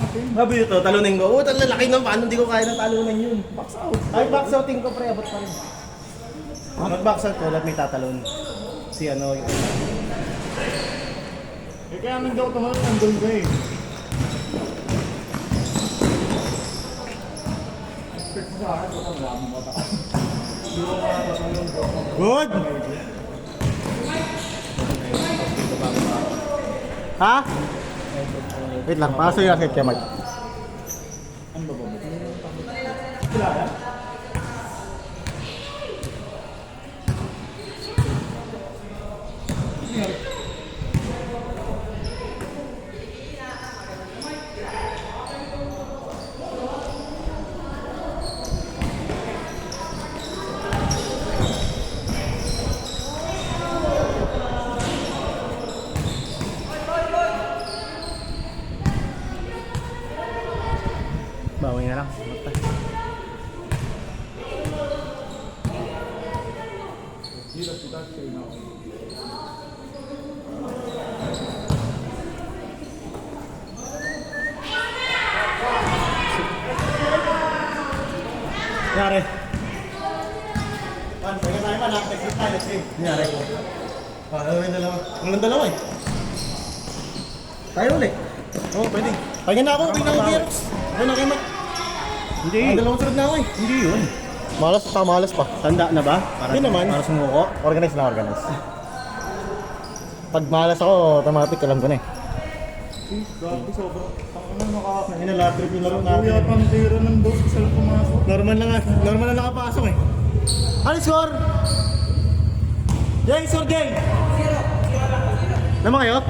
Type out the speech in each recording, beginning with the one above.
natin. Sabi ito, talunin ko. Oo, lalaki ng paano hindi ko kaya ng talunan yun. Box out. Ay, box outing ko pre, abot pa rin. Mag-box out ko, lahat may tatalon. Si ano, yung... Eh kaya nandiyo ko tumalon, nandun ka eh. Expect mo sa akin, baka wala mong mata. Hindi ko matatalon ko. Good! Ha? Wait lang, paso yung akit kay Mark. Ano ba ba? Sila yan? Bawi na lang. Dito kita sa'yo na ako. Nangyari. Man, pagka tayo man, nag-exit tayo, nag-save. Nangyari. Yung dalawa. Ang dalawa eh. Tayo ulit. Oo, pwede. Pagyan na ako, pagyan na ako, Gears. Ayun na kayo mag... Hindi. Ang dalawang sunod na ako eh. Hindi yun. Malas pa, malas pa. Tanda na ba? Hindi naman. Para sumuko. Organize na, organize. Pag malas ako, automatic, alam ko na eh. Grabe, sobrang... Ano naka... Lab trip yung laro natin. Kuya, pang tira ng dos, isa lang pumasok. Normal lang nakapasok eh. Ano score? Jay, score Jay! 0. Naman kayo?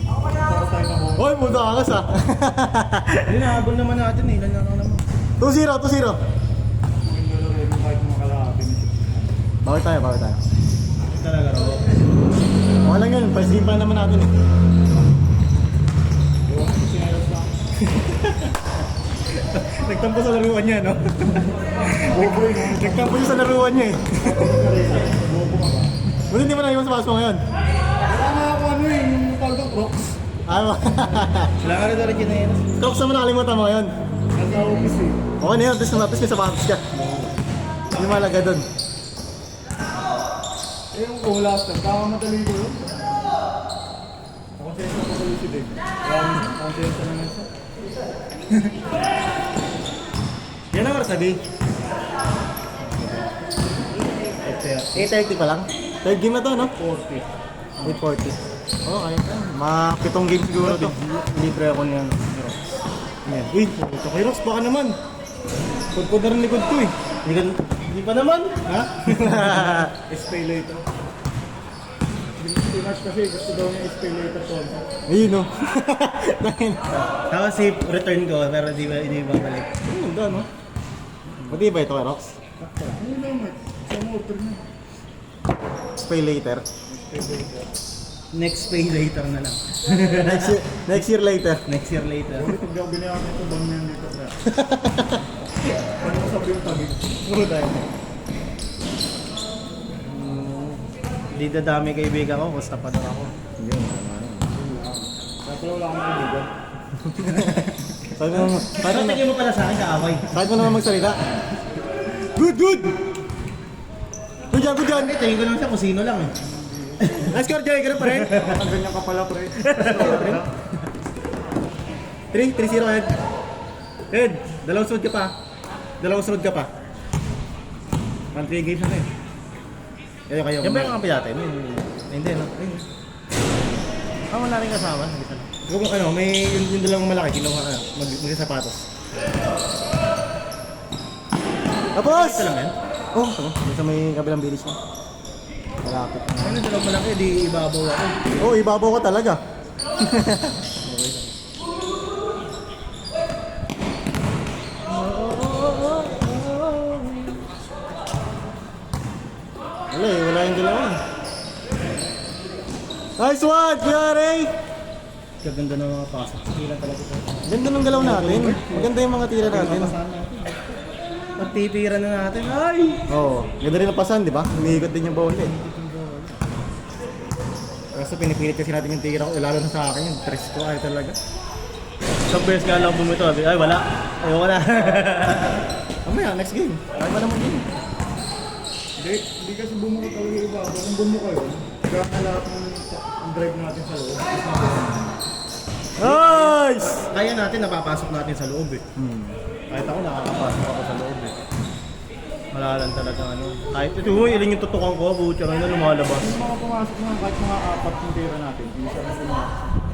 Para tayo na mo. Hoy, muda angas ah. Hindi nahabol naman natin eh. Ilan lang naman. 2-0, 2-0. Yung dalawa rin, kahit makalahati na siya. Bakit tayo? Talaga ro. Okay lang yun, first game pa naman natin eh. Ewan ko sinelas lang. Nagtampo sa laruan niya, no? Nagtampo siya sa laruan niya eh. Bobo ka ba? Buti hindi mo na iwan sa baso ngayon. Wala nga ako ano eh, yung tawag ng Crocs. Ano? Wala ka rin talaga na yun. Crocs naman nakalimutan mo ngayon. Nasa office eh. Okay na yun, tapos may sapatos ka. Hindi malaga dun. Eh yung kulas na, kakamadali ko yun. Konsensya ko tuloy si Dave. Konsensya naman siya. Yan ang sabi. 8:30 pa lang. Third game na to, no? 40. 8:40. Okay. Mga 7 game siguro to. Libre ako niyan. Yan. Uy, ito kay Rox, baka naman. Pagpod na rin likod ko eh. Hindi pa naman. Ha? Stay later. Si Nash kasi gusto daw niya stay later to. Ayun no. Tapos si return ko, pero di ba balik. Ang ganda no? Pati ba ito kay Rox? Ano naman? Sa motor niya. Pay later. Stay later. Next pay later na lang. next year later. Next year later. Ulit pag di ako binayaran ito, bang yan dito pre. Ano mo sabi yung tagig? Puro tayo. Di dadami kaibigan ko, basta pa daw ako. Yun, Kasi wala akong kaibigan. Parang tingin mo pala sa akin, kaaway. Kahit mo naman magsalita. Good, good! Good job, good job! Tingin ko lang siya kung sino lang eh. Nice score, Jay. Ganun pa rin. Ang ganyan ka pala pre. 3-0 Ed. Ed, dalawang sunod ka pa. 1-3 games na rin. Kayo. Yan ba yung kampi natin? Hindi, no? Wala rin kasama. Kung ano, may yung dalawang malaki, kinuha ka, mag-sapatos. Tapos! Ito lang yan? Oh, tama. Sa may kabilang bilis mo. Malapit. Ano ito lang malaki, di ibabaw ako. Oh, ibabaw ko talaga. Wala yung dalawa. Nice one, Kuya Ray! Kaganda ng mga pasok. Ilan talaga ito. Ganda ng galaw natin. Maganda yung mga tira natin. Pagtitira na natin. Ay! Oo, ganda rin ang pasan, di ba? Umiikot din yung ball eh. Kaso pinipilit kasi natin yung tira ko, lalo na sa akin yung tres ko ay talaga. Isang beses nga lang bumito. Ay, wala. Ayoko na. Mamaya, next game. Ay, ba naman game? Hindi kasi bumuka talaga yung iba. Kung bumuka yun, gana lahat ng drive natin sa loob. Nice! Kaya natin, napapasok natin sa loob eh. Kahit ako, nakakapasok ako sa loob eh. Wala lang talaga ano. Kahit ito, ilan yung tutukan ko, buti nga na lumalabas. Yung mga pumasok na kahit mga 4 yung tira natin, isa na pumasok.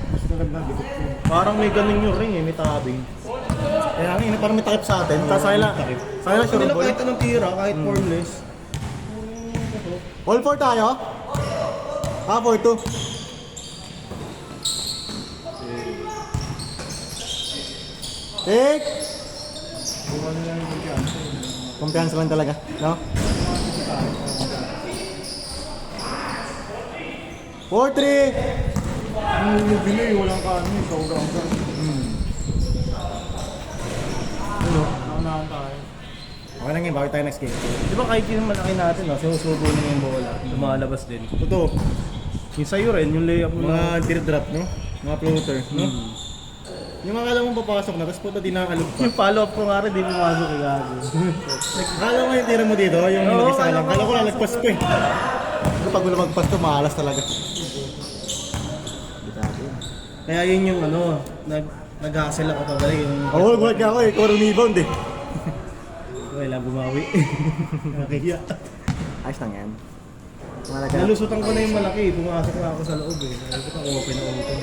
Mas talagang bigot ko. Parang may ganun yung ring eh, may tabing. Kaya nga, parang may takip sa atin. Tapos sakay lang sure ball. Kahit anong tira, kahit formless. All 4 tayo? 4-2. Take! Kumpiyansa lang talaga, no? 4-3! Yung delay, walang kano, sobrang ka. Ano? Naunahan tayo. Okay lang yun, bakit tayo next game? Di ba kahit yung malaki natin, no? Sinusubo na yung bola, lumalabas din. Totoo. Yung sa'yo rin, yung layup mo mga teardrop, no? Mga floater, no? Yung akala mong papasok na, tapos puta di nakakalog pa. Yung follow-up ko nga rin, di pumasok eh, gago. Akala mo yung tira mo dito, yung mag-isa lang. Akala ko lalagpas ko eh. Pero pag lumagpas ko, mahalas talaga. Kaya yun yung ano, nag-hustle ako pag yung... Oo, gulat ka ako eh, core rebound eh. Wala, bumawi. Nakakiya. Ayos lang yan. Nalusutan ko na yung malaki, pumasok na ako sa loob eh. Nalusutan ko, open na open.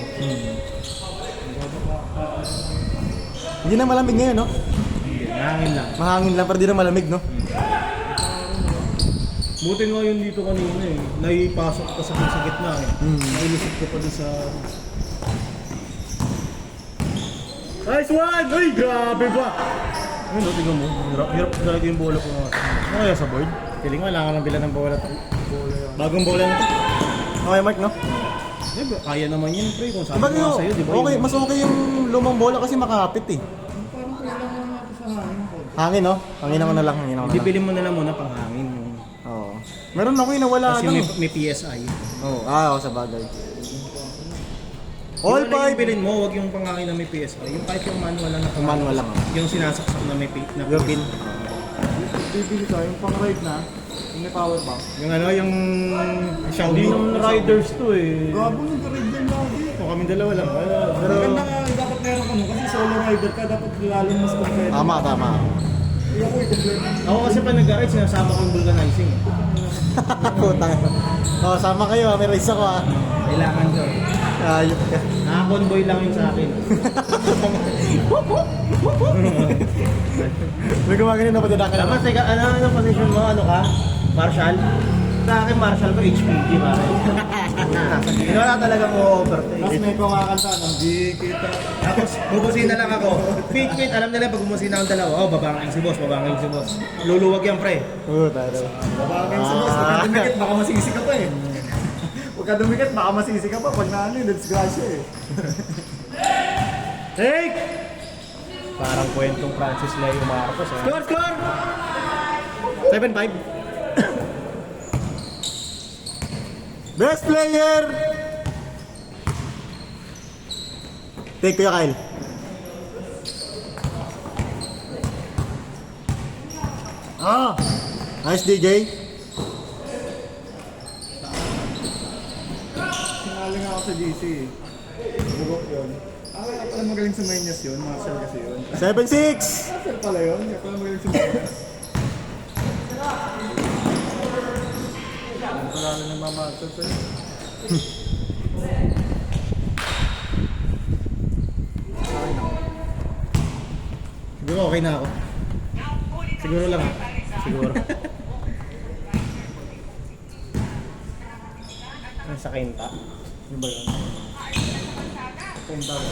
Hindi na malamig ngayon, no? Hindi, mahangin lang. Mahangin lang, pero di na malamig, no? Buti nga yun dito kanina eh. Naipasok ka sa gitna eh. Nailusot ko pa doon sa... Nice one! Uy, grabe ba? Ayun, no, tingnan mo. Hirap talaga yung bola ko nga. Ano kaya sa board? Piling ko, kailangan ng bilan ng bola to. Bagong bola na to. Okay, Mark, no? Diba, kaya naman yun, pre. Kung sabi ko nga sa'yo, di ba? Okay, mas okay yung lumang bola kasi makakapit eh. Parang kailangan natin sa hangin ko. Hangin, no? Hangin naman na lang, hangin naman na lang. Bibili mo na lang muna pang hangin. Oo. Meron ako yung nawala Tapos lang. yung may PSI. Oo, oo, sa bagay. All All five! Yung bilhin mo, wag yung panghangin na may PSI. Yung kahit yung manual lang na Yung manual lang. Yung sinasaksak na may na European. Bibili tayo, yung pang-ride na, yung may power bank. Yung ano, yung Xiaomi. Hindi yung riders to eh. Gabo yung ride din lagi. Kung kami dalawa lang. Pero... Maganda nga, dapat meron ka nun, kasi solo rider ka, dapat lalong mas competitive. Tama, tama. Hindi ako i-complete. Ako kasi pa nag-ride, sinasama ko yung vulcanizing. Puta. Oh, sama kayo, may race ako ah. Kailangan ko. Ayop ka. Naka-convoy lang yun sa akin. May gumagano na padadaka Dapat, naman. teka, ano position mo? Ano ka? Marshall? Sa akin, Marshall ko, HPG pare. Wala talagang overtake. Tapos may kumakanta, hindi kita. Tapos, bubusina lang ako. Wait, alam nila pag bumusina akong dalawa, oh, babangin si boss, babangin si boss. Luluwag yan, pre. Puta. Babagay sa boss, pagka dumikit, baka masisi ka pa eh. Pagka dumikit, baka masisi ka pa. Pag na ano, disgrasya eh. Take! Parang kwentong Francis Leo Marcos, eh. Score, score! 7-5. Best player! Take Kuya Kyle. Nice DJ. Sinali nga ako sa GC eh. Bugok yun. Kaya pala magaling sa Mayness yun, Marcel kasi yun. 7-6. Marcel pala yun, kaya pala magaling sa Mayness. Ano pala na nagmamarcel sa'yo? Siguro okay na ako. Siguro lang. Siguro. Yung sa Kenta. Ano ba yun? Punta ko.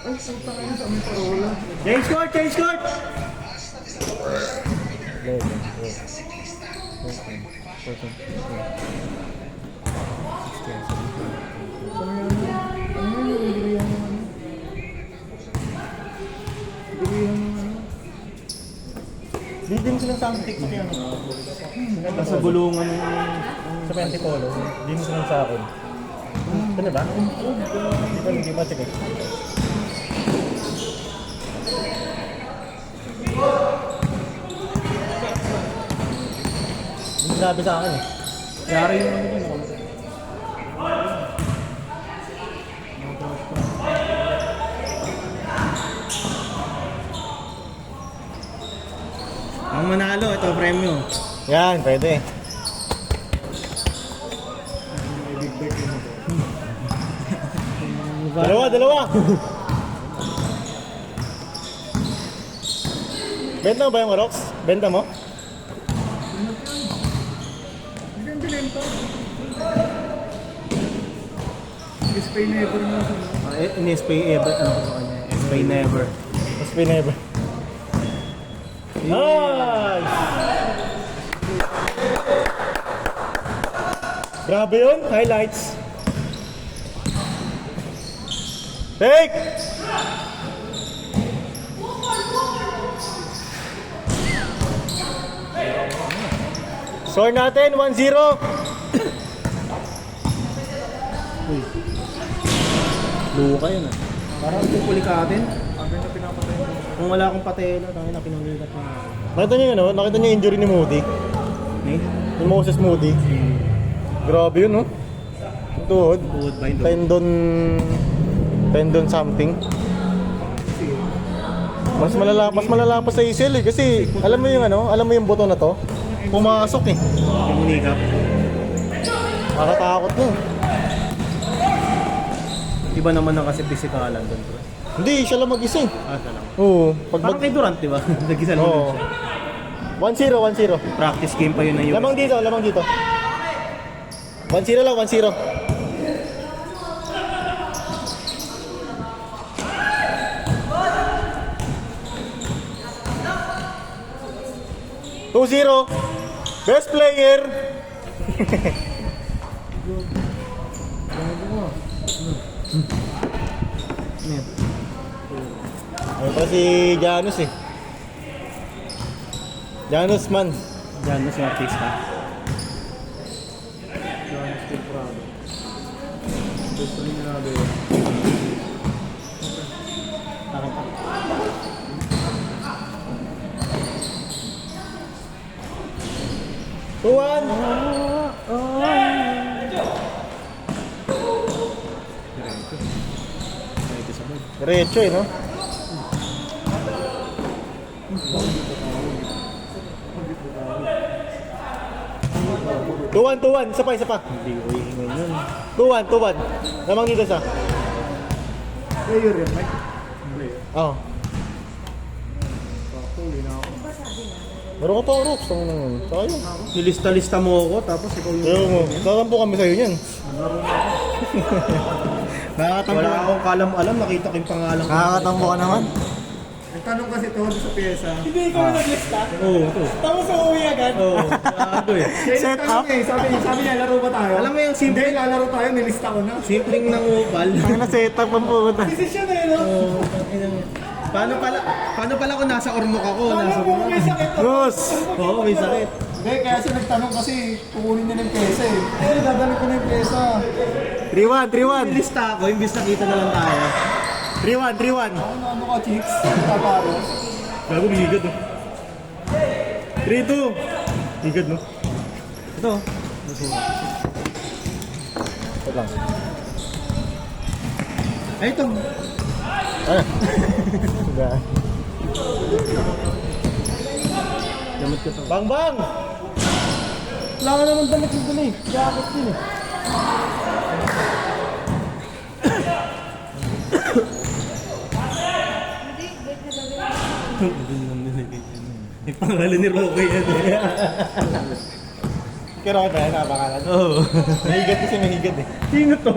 Ay, punta ka na sa aming parola. Change court! Change court! Ano yan? Ano yun? Gilihan ng ano? Gilihan ng ano? Hindi Di din silang sound TikTok yan. Nasa gulungan sa Pentipolo. Di mo silang sa akin. Ano ba? Hindi pa, sige. Hindi sabi sa akin eh. Kaya rin yung ano din. Ang manalo, ito premyo. Yan, pwede. Dalawa. Benta mo ba yung rocks? Benta mo? Hindi ang binenta. Display never mo. In-spay ever, ano ko sa kanya? Spay never. Mas pineba. Nice! Grabe yun, highlights. Take! Score natin, 1-0. Luka yun ah. Parang pupulikatin. Sabi na pinapatay mo. Kung wala akong patelo, tayo na pinulikat na. Nakita niyo yun, no? Nakita niyo yung injury ni Moody? Eh? Yung Moses Moody? Grabe yun, no? Yung tuhod. Tuhod ba yun? Tendon something. Mas malala pa sa ACL eh. Kasi alam mo yung alam mo yung buto na to? Pumasok eh. Pinulikat. Nakakatakot na. Iba naman na kasi pisikalan doon bro. Hindi, siya lang mag-isa eh. Siya lang. Oo. Parang kay Durant, di ba? Nag-isa lang Oo. siya. 1-0. Practice game pa yun ng US. Lamang dito. 1-0 lang, 1-0. Best player. Ay pa si Janus eh. Janus man. Diyan na si artista. Tuwan. Diretso eh, no? Tuwan. Isa pa. Hindi ko iingay yun. Tuwan. Lamang dito sa. Player yun, Mike. Oo. Meron ka pa rocks. Sayang. Nilista-lista mo ako, tapos ikaw yung... Ayaw mo. Tatampo kami sa'yo niyan. Wala akong kalam-alam, nakita ko yung pangalan ko. Nakakatampo ka naman. Nagtanong kasi ito sa pyesa. Hindi ikaw na naglista. Oo, ito. Tapos uuwi agad. Oo, gago eh. Set up? Sabi niya, laro ba tayo? Alam mo yung simple, Hindi, lalaro tayo, nilista ko na. simpleng nangupal. Ang na-setup ang pumunta. Decision eh, no? Oo, paano pala kung nasa ormok ako, nasa Alam mo, may sakit ako. Rus! Oo, may sakit. Hindi, kaya siya nagtanong kasi kukunin niya ng pyesa eh. Eh, dadalhin ko na yung pyesa. 3-1. Nilista ako, imbis nakita na lang tayo. 3-1. Ano ka, chicks? Tataro. Gago, bigad no. 3-2. Bigad no. Ito. Ito lang. Ay, ito. Ano? Damot ko ito. Bang! Wala ka naman damit yung dali. Jacket yun eh. May pangalan ni Roque yan eh. Kaya ako tayo, napangalan. Oo. Mahigad kasi mahigad eh. Sino to?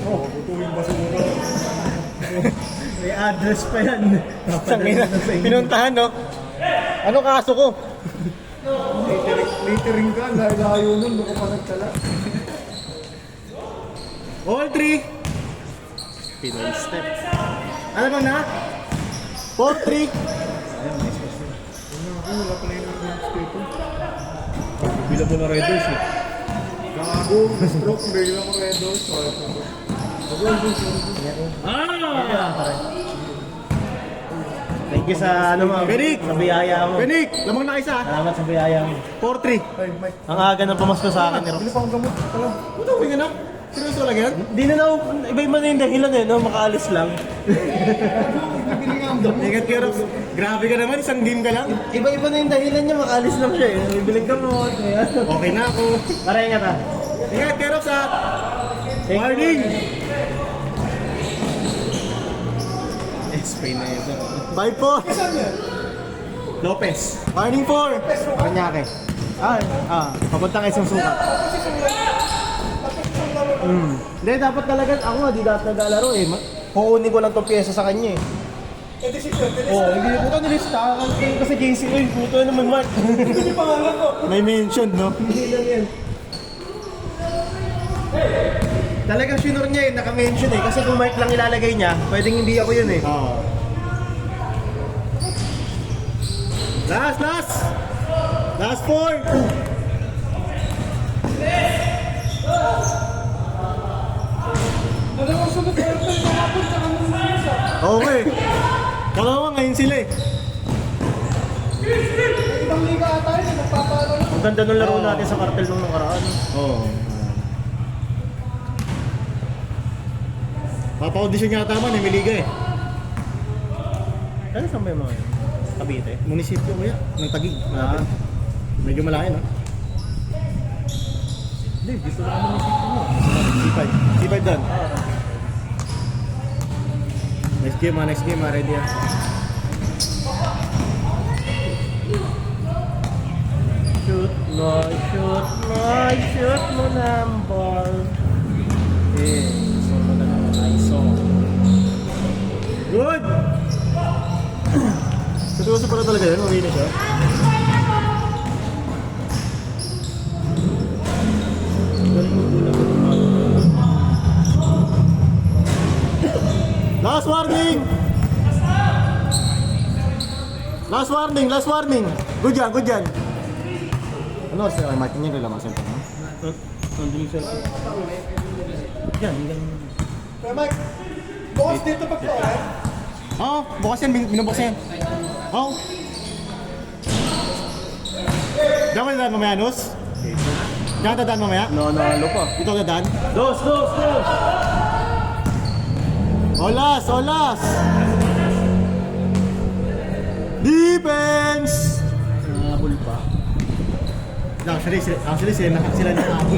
Oo, tutuwing basura. May address pa yan. Sangina, pinuntahan no? Ano kaso ko? Littering ka, layo nun, baka pa nagtala. All 3. Pinoy step. Ano ba na? 4-3. Wala pa na yun. Bila mo na Red Horse eh. Gago, stroke, bigla ko red horse. Thank you sa ano mo. Benik! Sa biyaya mo. Benik! Lamang na isa. Salamat sa biyaya mo. 4-3. Ay, Mike. Ang aga na pumasko sa akin ni Rox. Hindi pa akong gamot. Tala. Puto, ka na. Seryoso lang yan? Di na ako, iba-iba na yung dahilan eh, no? Makaalis lang. Bibili nga ang gamot. Ingat kayo, Rox. Grabe ka naman, isang game ka lang. Iba-iba na yung dahilan niya, makaalis lang siya eh. Bibiling gamot. Ayan. Okay na ako. Para ingat ah. Ingat kayo, Rox, ha. Warning! Spray na yun. 5-4. Lopez. Warning 4. Kanyake. Papunta kay Sungsukat. Hindi, dapat talaga, ako nga, di dapat naglalaro eh. Kukunin ko lang tong pyesa sa kanya eh. Hindi na puto nilista. Kasi JC ko yung puto naman Mark. Hindi pangalan ko. May mention, no? Hindi lang yan. Talagang sure niya eh, naka-mention eh. Kasi kung Mark lang ilalagay niya, pwedeng hindi ako yun eh. Oo. Last 4. Dalawang sunod na ito yung hapon sa kanong isa. Okay. Dalawa ngayon sila eh. Ibang liga ata yun, nagpapalo na. Ang ganda nung laro natin sa cartel nung nakaraan. Oo. Papa-audition yata man, may liga eh. Ano saan ba yung mga yun? Cavite? Munisipyo kaya, ng Taguig. Medyo malayo, no? Hindi, gusto lang naman isipin mo. C5 doon. Next game, ready yan. Shoot mo na ang ball. Gusto mo na naman ISO. Good! Seryoso pala talaga yun, mamili siya. Last warning! Last warning! Good yan. Ano, sir, Martin niya lang ang cellphone mo? Nandun yung cellphone. Yan. Kaya Mike, bukas dito pagkawalan. Oo, bukas yan, binubukas yan. Oo. Diyan ka dadaan mamaya, Nus? Diyan ka dadaan mamaya? Nanalo pa. Dito ka dadaan? Dos! Olas! Defense! Nabul pa. Actually sila nakahabol.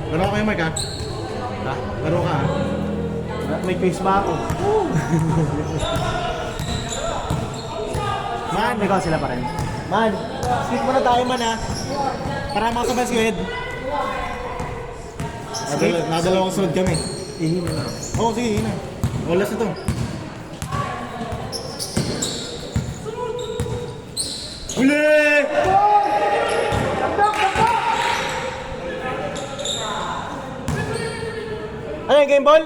Laro ka kayo, Mark, ha? Laro ka, ha? May face ba ako? Man, Ikaw sila pa rin. Man, speak muna tayo, man, ha? Para makasabay squid. Nadalawang sunod kami. Ihin na lang. Oo, sige, yun na. Olas na to. Huli! Ano yung game ball?